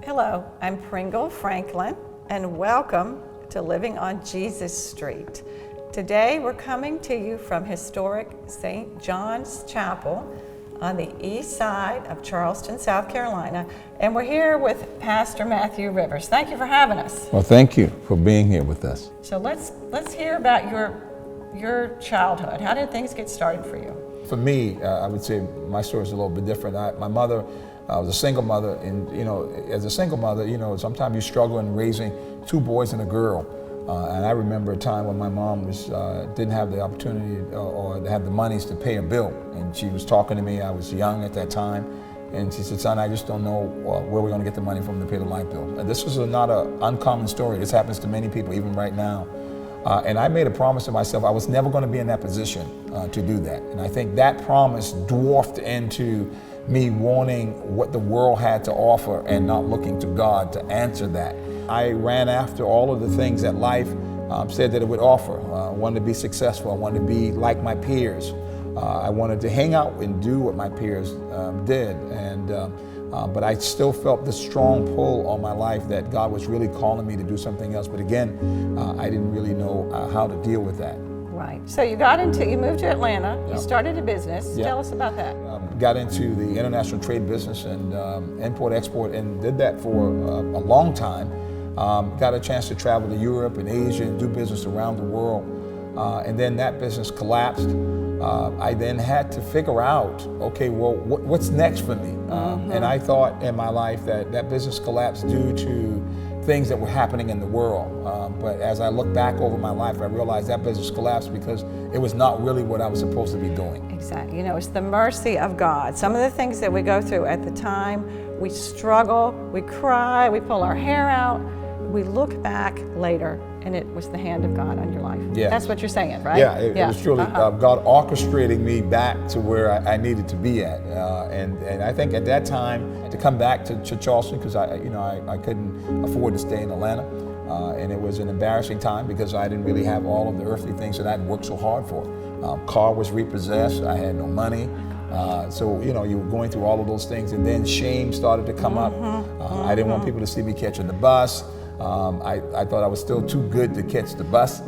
Hello, I'm Pringle Franklin, and welcome to Living on Jesus Street. Today we're coming to you from historic St. John's Chapel on the east side of Charleston, South Carolina, and we're here with Pastor Matthew Rivers. Thank you for having us. Well, thank you for being here with us. So let's hear about your childhood. How did things get started for you? For me, I would say my story is a little bit different. My mother was a single mother, and as a single mother, sometimes you struggle in raising two boys and a girl. And I remember a time when my mom didn't have the opportunity or have the monies to pay a bill, and she was talking to me. I was young at that time, and she said, "Son, I just don't know where we're going to get the money from to pay the light bill." And this was not an uncommon story. This happens to many people, even right now. And I made a promise to myself I was never going to be in that position to do that. And I think that promise dwarfed into me wanting what the world had to offer and not looking to God to answer that. I ran after all of the things that life said that it would offer. I wanted to be successful. I wanted to be like my peers. I wanted to hang out and do what my peers did. But I still felt the strong pull on my life that God was really calling me to do something else. But again, I didn't really know how to deal with that. Right. So you moved to Atlanta, you started a business. Tell us about that. Got into the international trade business and import-export, and did that for a long time. Got a chance to travel to Europe and Asia and do business around the world. And then that business collapsed. I then had to figure out, okay, well, what's next for me? And I thought in my life that business collapsed due to things that were happening in the world. But as I look back over my life, I realized that business collapsed because it was not really what I was supposed to be doing. Exactly. It's the mercy of God. Some of the things that we go through at the time, we struggle, we cry, we pull our hair out. We look back later, and it was the hand of God on your life. Yeah. That's what you're saying, right? Yeah, it was truly God orchestrating me back to where I needed to be at. And I think at that time, to come back to Charleston, because I couldn't afford to stay in Atlanta. And it was an embarrassing time because I didn't really have all of the earthly things that I'd worked so hard for. Car was repossessed, I had no money. So you were going through all of those things, and then shame started to come up. I didn't want people to see me catching the bus. I thought I was still too good to catch the bus.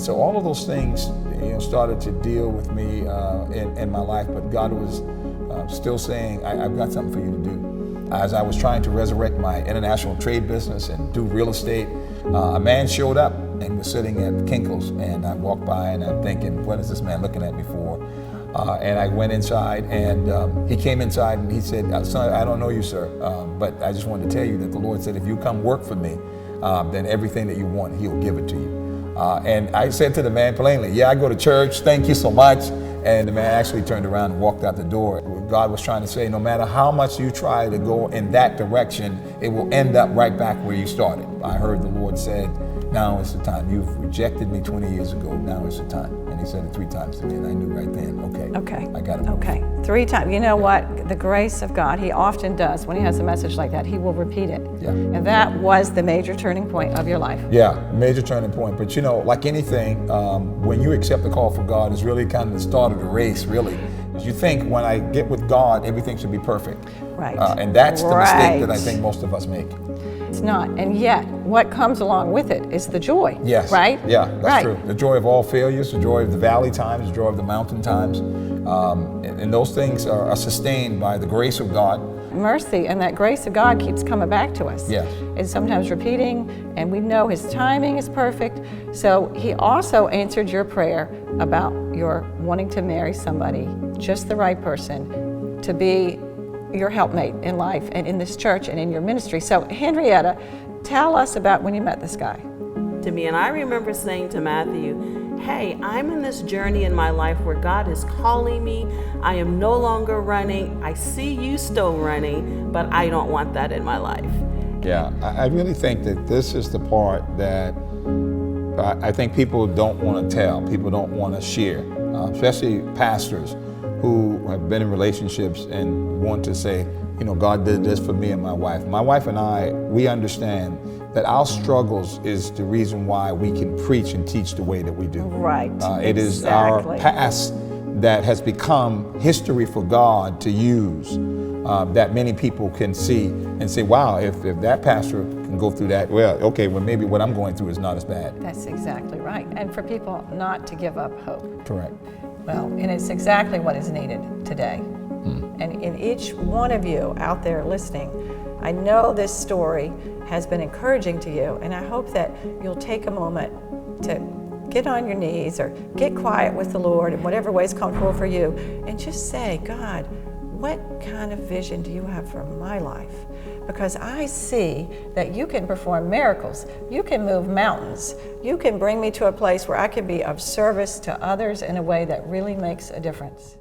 So all of those things started to deal with me in my life, but God was still saying, I've got something for you to do. As I was trying to resurrect my international trade business and do real estate, a man showed up and was sitting at Kinko's, and I walked by and I'm thinking, what is this man looking at me for? And I went inside, and he came inside and he said, "Son, I don't know you, sir, but I just wanted to tell you that the Lord said if you come work for me, then everything that you want, He'll give it to you." And I said to the man plainly, "Yeah, I go to church, thank you so much." And the man actually turned around and walked out the door. God was trying to say, no matter how much you try to go in that direction, it will end up right back where you started. I heard the Lord said, "Now is the time. You've rejected me 20 years ago. Now is the time." And He said it 3 times to me, and I knew right then, okay, I got it. Okay, 3 times. You know what? The grace of God, He often does. When He has a message like that, He will repeat it. Yeah. And that was the major turning point of your life. Yeah, major turning point. But like anything, when you accept the call for God, it's really kind of the start of the race, really. You think when I get with God, everything should be perfect. Right. And that's the mistake that I think most of us make. It's not. And yet, what comes along with it is the joy. Yes. Right? Yeah, that's true. The joy of all failures, the joy of the valley times, the joy of the mountain times. And those things are sustained by the grace of God. Mercy and that grace of God keeps coming back to us. Yes. It's sometimes repeating, and we know His timing is perfect. So He also answered your prayer about your wanting to marry somebody, just the right person, to be your helpmate in life and in this church and in your ministry. So Henrietta, tell us about when you met this guy. To me, and I remember saying to Matthew, hey, I'm in this journey in my life where God is calling me. I am no longer running. I see you still running, but I don't want that in my life. Yeah, I really think that this is the part that I think people don't want to tell, people don't want to share, especially pastors who have been in relationships and want to say, God did this for me and my wife. My wife and I, we understand that our struggles is the reason why we can preach and teach the way that we do. Right. It is our past that has become history for God to use, that many people can see and say, wow, if that pastor can go through that, well, okay, well, maybe what I'm going through is not as bad. That's exactly right. And for people not to give up hope. Correct. Well, and it's exactly what is needed today. And in each one of you out there listening, I know this story has been encouraging to you, and I hope that you'll take a moment to get on your knees or get quiet with the Lord in whatever way is comfortable for you, and just say, God, what kind of vision do you have for my life? Because I see that you can perform miracles, you can move mountains, you can bring me to a place where I can be of service to others in a way that really makes a difference.